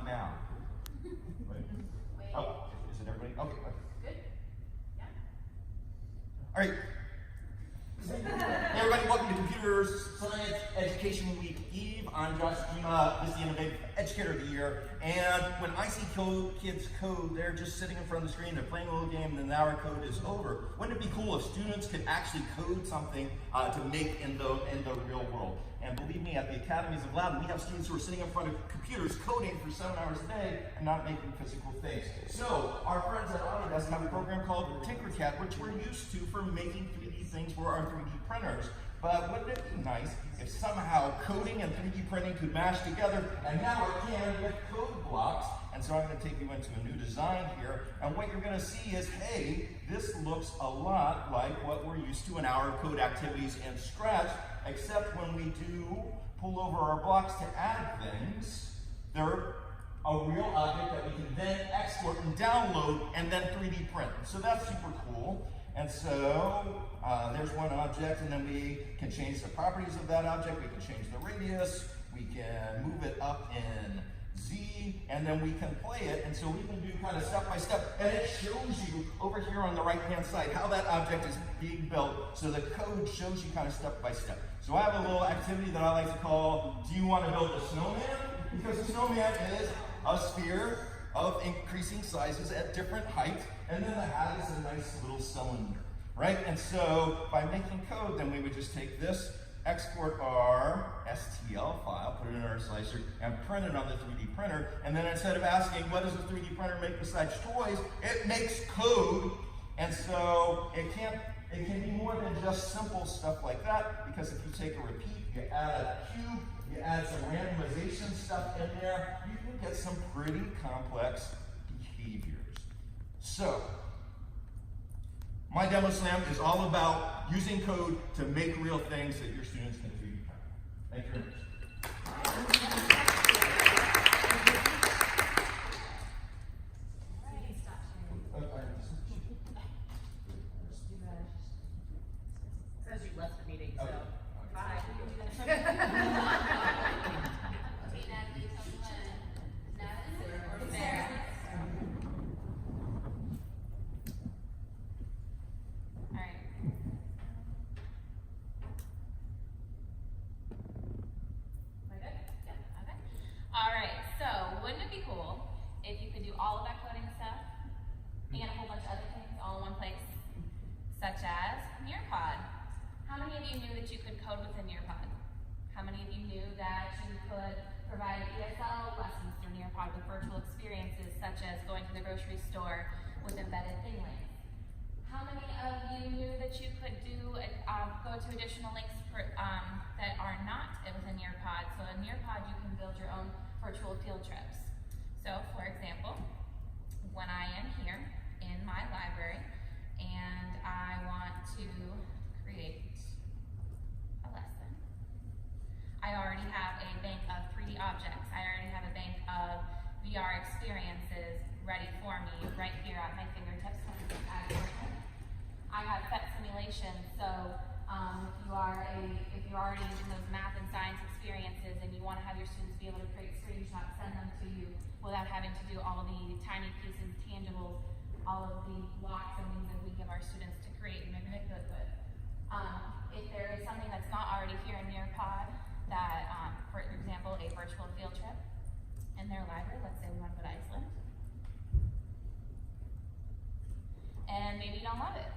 now? Wait. Oh, is it everybody? Okay. Good. Yeah. All right. Hey everybody, welcome to Computer Science Education Week Eve. I'm Josh Jima, this is the Innovative Educator of the Year. And when I see kids code, they're just sitting in front of the screen, they're playing a little game, and then our code is over. Wouldn't it be cool if students could actually code something to make in the real world? And believe me, at the Academies of Loudon, we have students who are sitting in front of computers coding for 7 hours a day and not making physical things. So our friends at Autodesk have a program called Tinkercad, which we're used to for making 3D things for our 3D printers. But wouldn't it be nice if somehow coding and 3D printing could mash together, and now it can with code blocks? And so I'm going to take you into a new design here, and what you're going to see is, hey, this looks a lot like what we're used to in our code activities in Scratch, except when we do pull over our blocks to add things, they're a real object that we can then export and download and then 3D print. So that's super cool. And so there's one object, and then we can change the properties of that object. We can change the radius. We can move it up in Z, and then we can play it. And so we can do kind of step by step, and it shows you over here on the right-hand side how that object is being built. So the code shows you kind of step by step. So I have a little activity that I like to call, do you want to build a snowman? Because a snowman is a sphere of increasing sizes at different heights, and then the hat is a nice little cylinder, right? And so by making code, then we would just take this, export our STL file, put it in our slicer, and print it on the 3D printer. And then instead of asking, what does the 3D printer make besides toys, it makes code. And so it can be more than just simple stuff like that, because if you take a repeat, you add a cube, you add some randomization stuff in there, you can get some pretty complex behaviors. So, my demo slam is all about using code to make real things that your students can 3D print. Thank you very much. Says you left the meeting, so Okay. bye. Alright, so wouldn't it be cool if you could do all of that coding stuff and a whole bunch of other things all in one place? Such as Nearpod. How many of you knew that you could code within Nearpod? How many of you knew that you could provide ESL lessons through Nearpod with virtual experiences, such as going to the grocery store with embedded thing links? How many of you knew that you could do go to additional links that are not within Nearpod? So in Nearpod, you can build your own virtual field trips. So for example, when I am here in my library and I want to create a lesson, I already have a bank of 3D objects. I already have a bank of VR experiences ready for me right here at my fingertips. I have PhET simulation, so if you're already using those math and science experiences and you want to have your students be able to create screenshots, send them to you without having to do all the tiny pieces, tangibles, all of the blocks and things that we give our students to create and make good with. If there is something that's not already here in Nearpod, that, for example, a virtual field trip in their library, let's say we want to go to Iceland, and maybe you don't love it.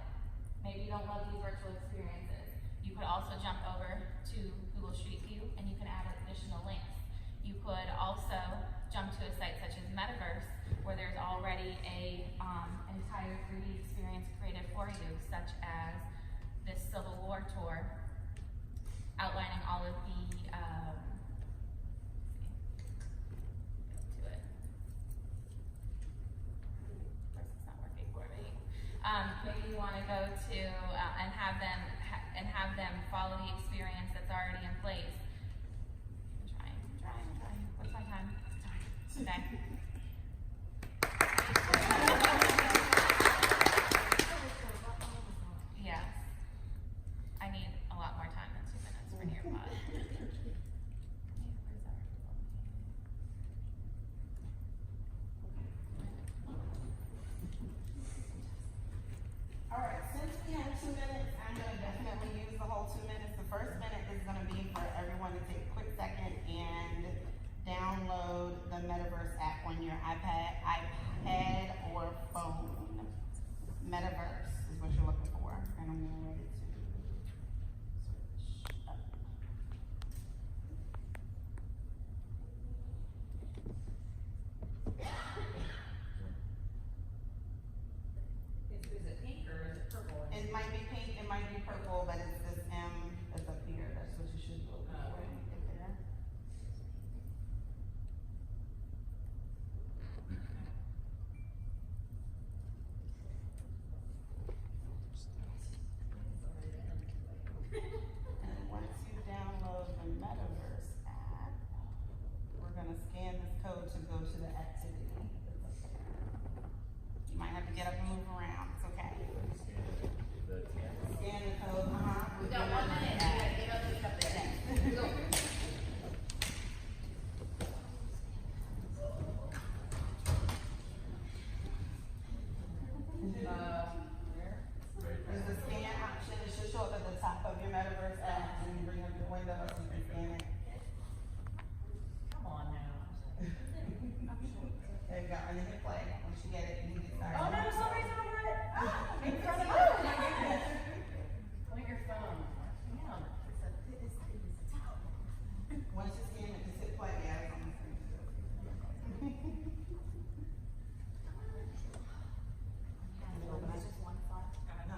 Maybe you don't love these virtual experiences. You could also jump over to Google Street View and you can add additional links. You could also jump to a site such as Metaverse, where there's already an entire 3D experience created for you, such as this Civil War tour, outlining all of the maybe you want to go to and have them follow the experience that's already in place. I'm trying. What's my time? Okay. Yes. I need a lot more time than 2 minutes for Nearpod. 2 minutes. I'm gonna definitely use the whole 2 minutes. The first minute is gonna be for everyone to take a quick second and download the Metaverse app on your iPad or phone. Metaverse is what you're looking for, and I'm getting ready to switch up. Is it pink or is it purple? It might be pink, it might be purple, but it's this M that's up here. That's what you should be looking for when you get there. And once you download the Metaverse app, we're gonna scan this code to go to the activity that's up there. You might have to get up and move around, it's okay. Scan the code, We got 1 minute. Get up and stuff like that. Go. There's a scan option, it should show up at the top of your Metaverse app, and you bring up your window so you can scan it. Come on now. There you go, and then hit play, once you get it, you can get started. Oh, no, somebody's over it. In front of you. Point your phone. Damn. Once you scan it, just hit play, yeah, it's on the screen too.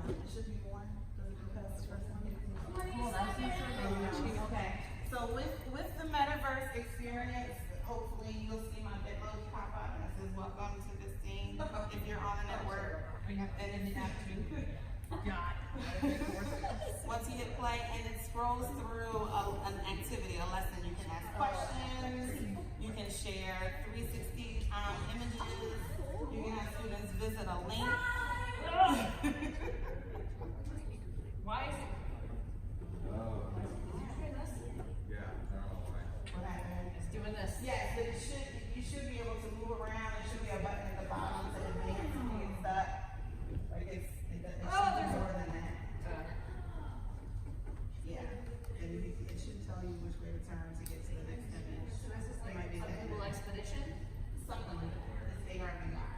It should be one, does it go past the first one? Okay, so with the Metaverse experience, hopefully you'll see my Bitmoji pop up and it says welcome to this scene if you're on the network. And if you have to. Once you hit play and it scrolls through an activity, a lesson, you can ask questions, you can share 360 images, you can have students visit a link. Why is it? What happened? It's doing this. Yes, but you should be able to move around. There should be a button at the bottom to advance and stuff. Like it should be more than that. Yeah, and it should tell you which way to turn to get to the next image. It might be Some that Google image. Expedition. Something like that. It's AR/VR.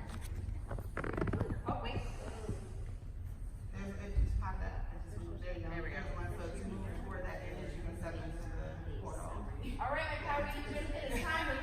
Oh, wait. It just popped up. It just moved. There you go. There we go. There's one. So to move toward that image, you can set it into the portal. All right, my power, it's time to